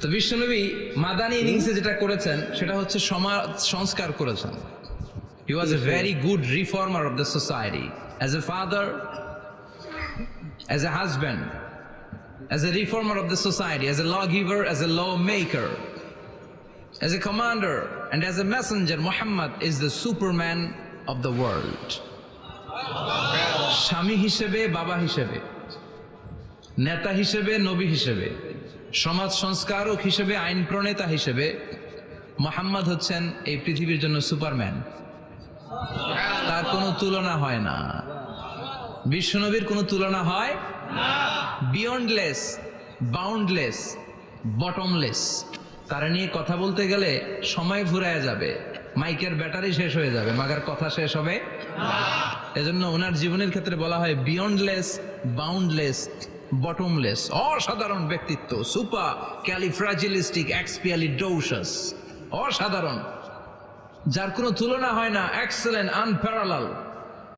তো বিশ্বনবী মাদানী ইনিংসে যেটা করেছেন সেটা হচ্ছে সমাজ সংস্কার করেছেন। He was a very good reformer of the society. As a father, as a husband, as a reformer of the society, as a lawgiver, as a lawmaker, as a commander, and as a messenger, Muhammad is the Superman of the world. স্বামী হিসেবে, বাবা হিসেবে, নেতা হিসেবে, নবী হিসেবে, সমাজ সংস্কারক হিসেবে, আইন প্রণেতা হিসেবে মুহাম্মদ হচ্ছেন এই পৃথিবীর জন্য সুপারম্যান। তার কোনো তুলনা হয় না, বিশ্বনবীর কোনো তুলনা হয় বিয়ন্ডলেস, বাউন্ডলেস, বটমলেস। তারা নিয়ে কথা বলতে গেলে সময় ফুরায় যাবে, মাইকের ব্যাটারি শেষ হয়ে যাবে, মাগার কথা শেষ হবে। এজন্য ওনার জীবনের ক্ষেত্রে বলা হয় বিয়ন্ডলেস, বাউন্ডলেস, বটমলেস, অসাধারণ ব্যক্তিত্ব, সুপার ক্যালিফ্রাজিলিস্টিক এক্সপিয়ালিডোসাস, অসাধারণ, যার কোনো তুলনা হয় না, এক্সেলেন্ট, আনপ্যারালাল।